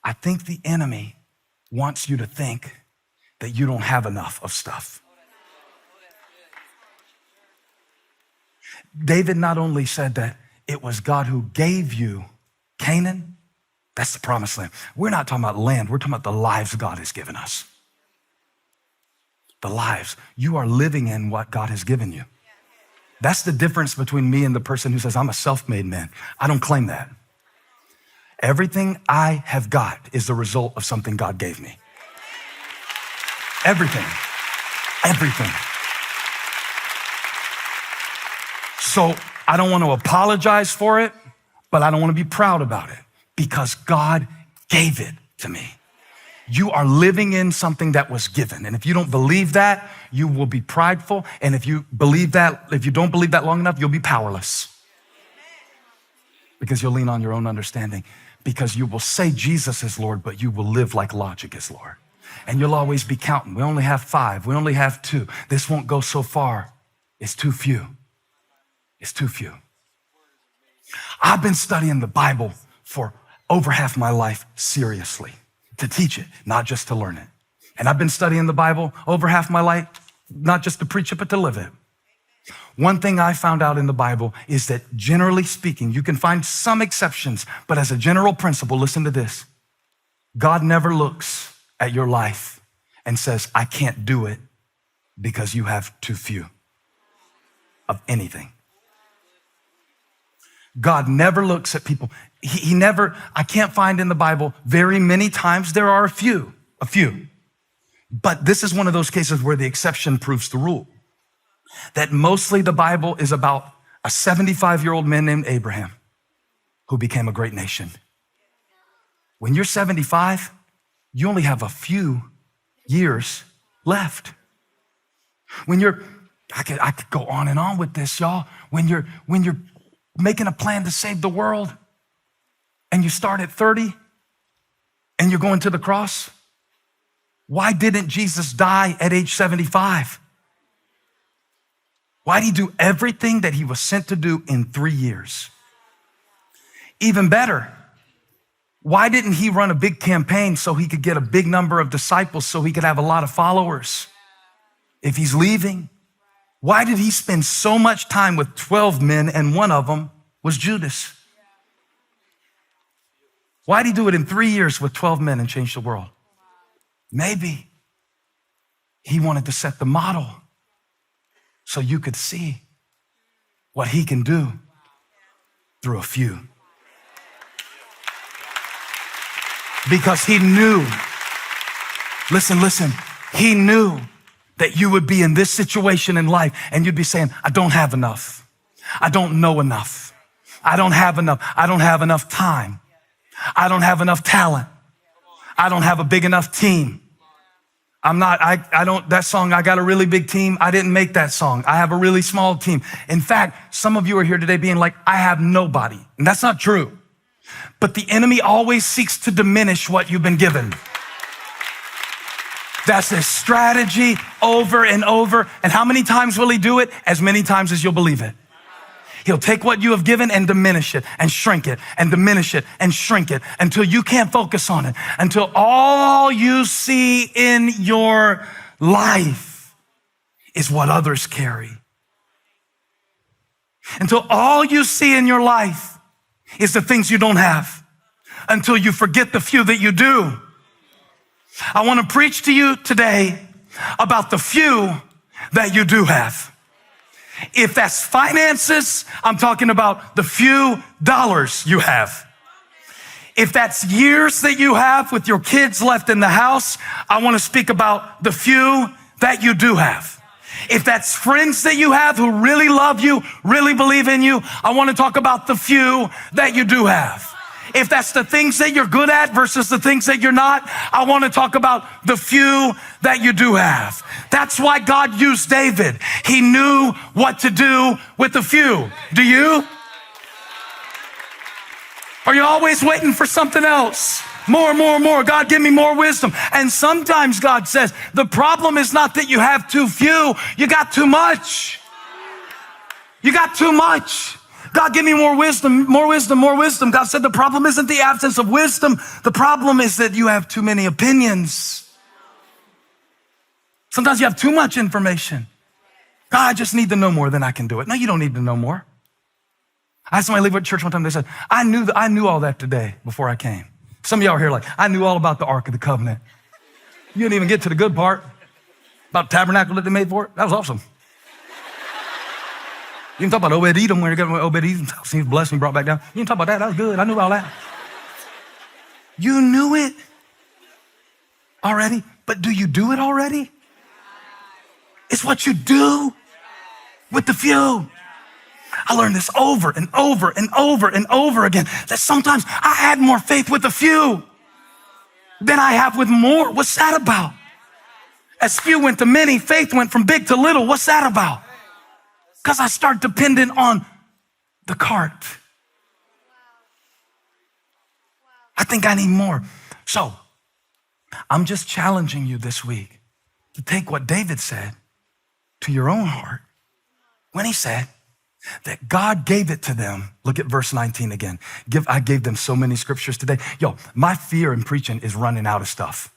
I think the enemy wants you to think that you don't have enough of stuff. David not only said that it was God who gave you Canaan, that's the promised land. We're not talking about land, we're talking about the lives God has given us. The lives. You are living in what God has given you. That's the difference between me and the person who says, I'm a self-made man. I don't claim that. Everything I have got is the result of something God gave me. Everything. Everything. So I don't want to apologize for it, but I don't want to be proud about it because God gave it to me. You are living in something that was given. And if you don't believe that, you will be prideful. And if you don't believe that long enough, you'll be powerless. Because you'll lean on your own understanding. Because you will say Jesus is Lord, but you will live like logic is Lord. And you'll always be counting. We only have 5. We only have 2. This won't go so far. It's too few. It's too few. I've been studying the Bible for over half my life seriously. To teach it, not just to learn it. And I've been studying the Bible over half my life, not just to preach it, but to live it. One thing I found out in the Bible is that generally speaking, you can find some exceptions, but as a general principle, listen to this. God never looks at your life and says, I can't do it because you have too few of anything. God never looks at people. He never, I can't find in the Bible very many times, there are a few. But this is one of those cases where the exception proves the rule. That mostly the Bible is about a 75-year-old man named Abraham who became a great nation. When you're 75, you only have a few years left. When you're, I could go on and on with this, y'all. When you're making a plan to save the world and you start at 30 and you're going to the cross, why didn't Jesus die at age 75? Why did he do everything that he was sent to do in 3 years? Even better, why didn't he run a big campaign so he could get a big number of disciples so he could have a lot of followers if he's leaving? Why did he spend so much time with 12 men and one of them was Judas? Why did he do it in 3 years with 12 men and change the world? Maybe he wanted to set the model so you could see what he can do through a few. Because he knew, listen, he knew that you would be in this situation in life and you'd be saying, I don't have enough. I don't know enough. I don't have enough. I don't have enough time. I don't have enough talent. I don't have a big enough team. That song, I got a really big team. I didn't make that song. I have a really small team. In fact, some of you are here today being like, I have nobody. And that's not true. But the enemy always seeks to diminish what you've been given. That's his strategy over and over. And how many times will he do it? As many times as you'll believe it. He'll take what you have given and diminish it and shrink it and diminish it and shrink it until you can't focus on it, until all you see in your life is what others carry. Until all you see in your life is the things you don't have, until you forget the few that you do. I want to preach to you today about the few that you do have. If that's finances, I'm talking about the few dollars you have. If that's years that you have with your kids left in the house, I want to speak about the few that you do have. If that's friends that you have who really love you, really believe in you, I want to talk about the few that you do have. If that's the things that you're good at versus the things that you're not, I want to talk about the few that you do have. That's why God used David. He knew what to do with the few. Do you? Are you always waiting for something else? More. God, give me more wisdom. And sometimes God says, the problem is not that you have too few, you got too much. You got too much. God, give me more wisdom, more wisdom, more wisdom. God said the problem isn't the absence of wisdom. The problem is that you have too many opinions. Sometimes you have too much information. God, I just need to know more than I can do it. No, you don't need to know more. I had somebody leave at church one time. They said, I knew all that today before I came. Some of y'all are here like, I knew all about the Ark of the Covenant. You didn't even get to the good part about the tabernacle that they made for it. That was awesome. You can talk about Obed-Edom when you're getting Obed-Edom's house. He was blessed and brought back down. You can talk about that. That was good. I knew all that. You knew it already, but do you do it already? It's what you do with the few. I learned this over and over and over and over again, that sometimes I had more faith with the few than I have with more. What's that about? As few went to many, faith went from big to little. What's that about? Because I start dependent on the cart. I think I need more. So I'm just challenging you this week to take what David said to your own heart when he said that God gave it to them. Look at verse 19 again. I gave them so many scriptures today. Yo, my fear in preaching is running out of stuff.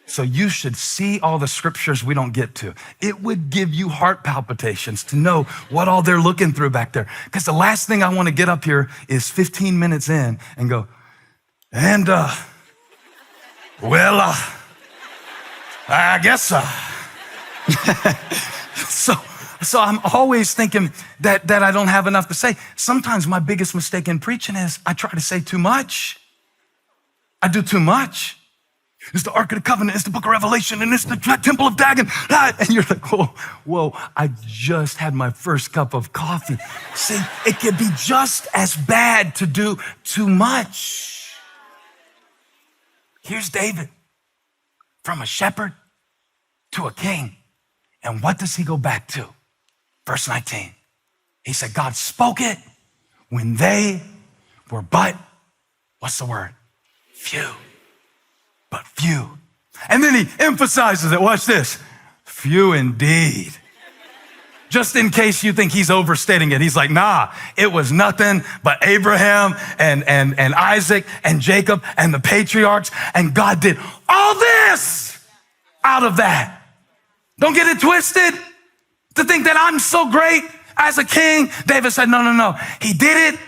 So you should see all the scriptures we don't get to. It would give you heart palpitations to know what all they're looking through back there. Because the last thing I want to get up here is 15 minutes in and go, and I guess So I'm always thinking that I don't have enough to say. Sometimes my biggest mistake in preaching is I try to say too much. I do too much. It's the Ark of the Covenant, it's the book of Revelation, and it's the temple of Dagon. And you're like, whoa, I just had my first cup of coffee. See, it can be just as bad to do too much. Here's David, from a shepherd to a king. And what does he go back to? Verse 19. He said, God spoke it when they were but, what's the word? Few. But few. And then he emphasizes it. Watch this. Few indeed. Just in case you think he's overstating it, he's like, nah, it was nothing but Abraham and Isaac and Jacob and the patriarchs, and God did all this out of that. Don't get it twisted to think that I'm so great as a king. David said, no. He did it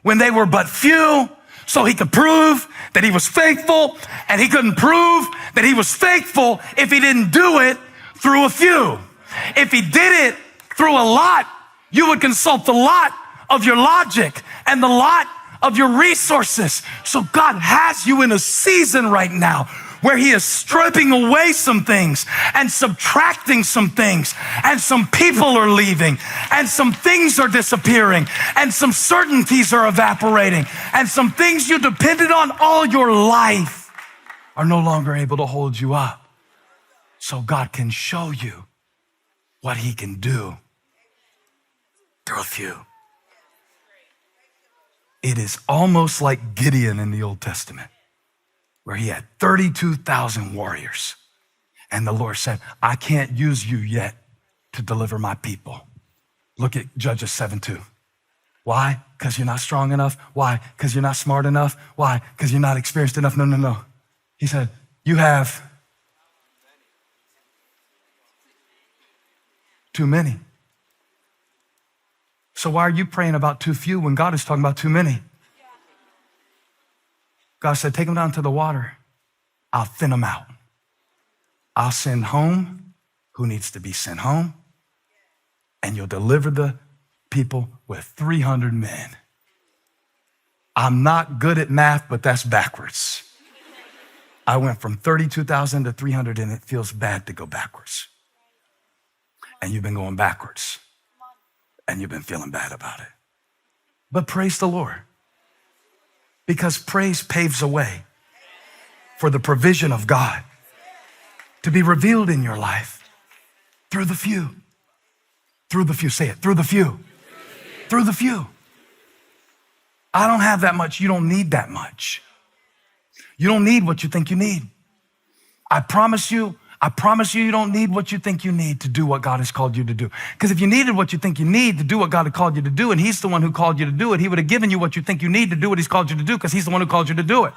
when they were but few, so he could prove that he was faithful, and he couldn't prove that he was faithful if he didn't do it through a few. If he did it through a lot, you would consult the lot of your logic and the lot of your resources. So God has you in a season right now where he is stripping away some things and subtracting some things, and some people are leaving, and some things are disappearing, and some certainties are evaporating, and some things you depended on all your life are no longer able to hold you up. So God can show you what he can do through a few. It is almost like Gideon in the Old Testament, where he had 32,000 warriors. And the Lord said, I can't use you yet to deliver my people. Look at Judges 7:2. Why? Because you're not strong enough. Why? Because you're not smart enough. Why? Because you're not experienced enough. No. He said, you have too many. So why are you praying about too few when God is talking about too many? God said, take them down to the water. I'll thin them out. I'll send home who needs to be sent home, and you'll deliver the people with 300 men. I'm not good at math, but that's backwards. I went from 32,000 to 300, and it feels bad to go backwards. And you've been going backwards, and you've been feeling bad about it. But praise the Lord. Because praise paves a way for the provision of God to be revealed in your life through the few. Through the few. Say it. Through the few. Through the few. I don't have that much. You don't need that much. You don't need what you think you need. I promise you, I promise you, you don't need what you think you need to do what God has called you to do. Because if you needed what you think you need to do what God had called you to do, and he's the one who called you to do it, he would have given you what you think you need to do what he's called you to do, because he's the one who called you to do it.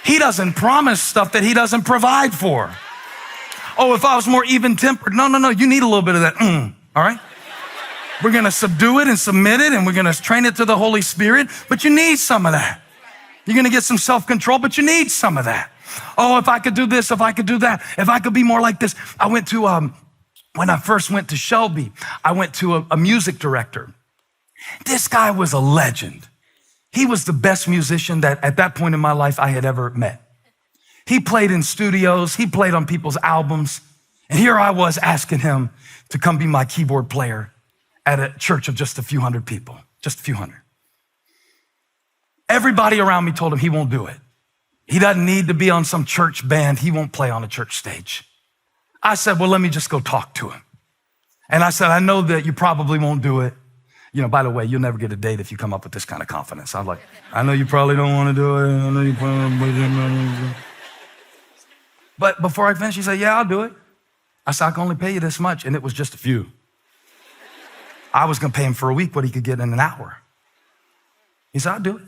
He doesn't promise stuff that he doesn't provide for. Oh, if I was more even-tempered. No. You need a little bit of that. All right? We're going to subdue it and submit it, and we're going to train it to the Holy Spirit, but you need some of that. You're going to get some self-control, but you need some of that. Oh, if I could do this, if I could do that, if I could be more like this. I went to, when I first went to Shelby, I went to a music director. This guy was a legend. He was the best musician that at that point in my life I had ever met. He played in studios, he played on people's albums, and here I was asking him to come be my keyboard player at a church of just a few hundred people, just a few hundred. Everybody around me told him he won't do it. He doesn't need to be on some church band. He won't play on a church stage. I said, well, let me just go talk to him. And I said, I know that you probably won't do it. You know, by the way, you'll never get a date if you come up with this kind of confidence. I was like, I know you probably don't want to do it. I know you probably. But before I finished, he said, yeah, I'll do it. I said, I can only pay you this much. And it was just a few. I was going to pay him for a week what he could get in an hour. He said, I'll do it.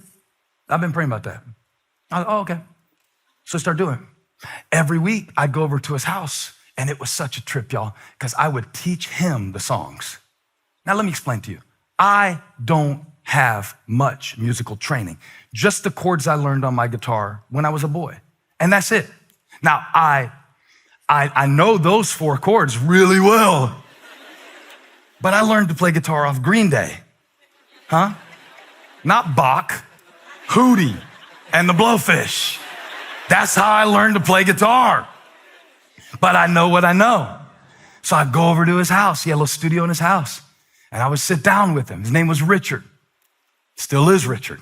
I've been praying about that. I said, oh, okay. So I started doing it. Every week, I'd go over to his house, and it was such a trip, y'all, because I would teach him the songs. Now, let me explain to you. I don't have much musical training, just the chords I learned on my guitar when I was a boy, and that's it. Now, I know those 4 chords really well, but I learned to play guitar off Green Day, Not Bach, Hootie, and the Blowfish. That's how I learned to play guitar. But I know what I know. So I'd go over to his house. He had a little studio in his house. And I would sit down with him. His name was Richard. Still is Richard.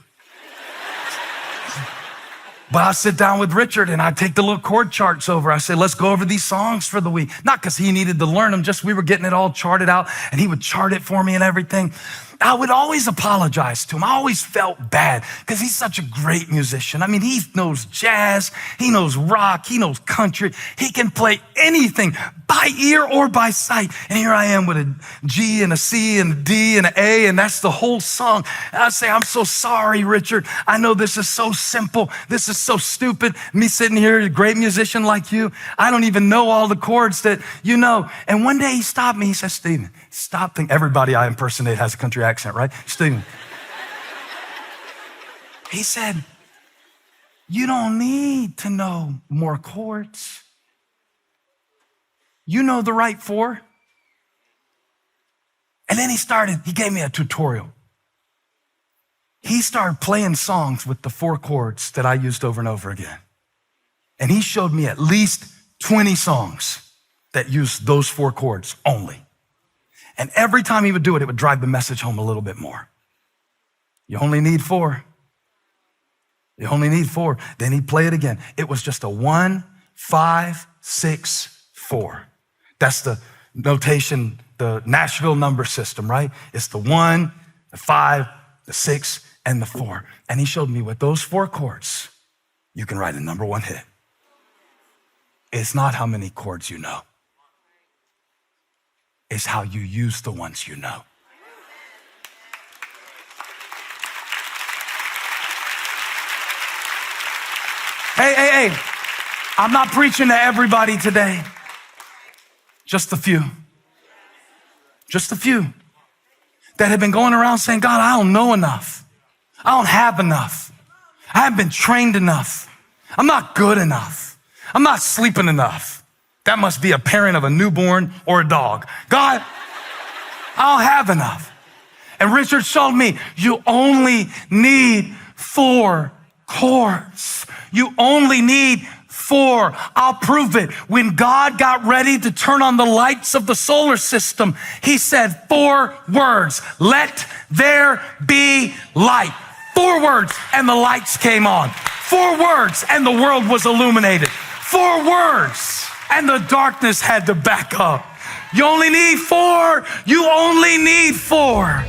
But I'd sit down with Richard and I'd take the little chord charts over. I said, let's go over these songs for the week. Not because he needed to learn them, just we were getting it all charted out and he would chart it for me and everything. I would always apologize to him. I always felt bad because he's such a great musician. I mean, he knows jazz, he knows rock, he knows country. He can play anything by ear or by sight. And here I am with a G and a C and a D and an A, and that's the whole song. And I'd say, I'm so sorry, Richard. I know this is so simple. This is so stupid. Me sitting here, a great musician like you, I don't even know all the chords that you know. And one day he stopped me. He said, Stephen, stop thinking. Everybody I impersonate has a country accent, right? Stephen. He said, you don't need to know more chords. You know the right 4. And then he gave me a tutorial. He started playing songs with the 4 chords that I used over and over again. And he showed me at least 20 songs that used those 4 chords only. And every time he would do it, it would drive the message home a little bit more. You only need 4. You only need 4. Then he'd play it again. It was just a 1, 5, 6, 4. That's the notation, the Nashville number system, right? It's the 1, the 5, the 6, and the 4. And he showed me with those 4 chords, you can write a number 1 hit. It's not how many chords you know. It's how you use the ones you know. Hey. I'm not preaching to everybody today. Just a few. Just a few that have been going around saying, God, I don't know enough. I don't have enough. I haven't been trained enough. I'm not good enough. I'm not sleeping enough. That must be a parent of a newborn or a dog. God, I don't have enough. And Richard showed me, you only need 4 chords. You only need 4. I'll prove it. When God got ready to turn on the lights of the solar system, he said 4 words, let there be light. 4 words and the lights came on. 4 words and the world was illuminated. 4 words and the darkness had to back up. You only need 4. You only need 4.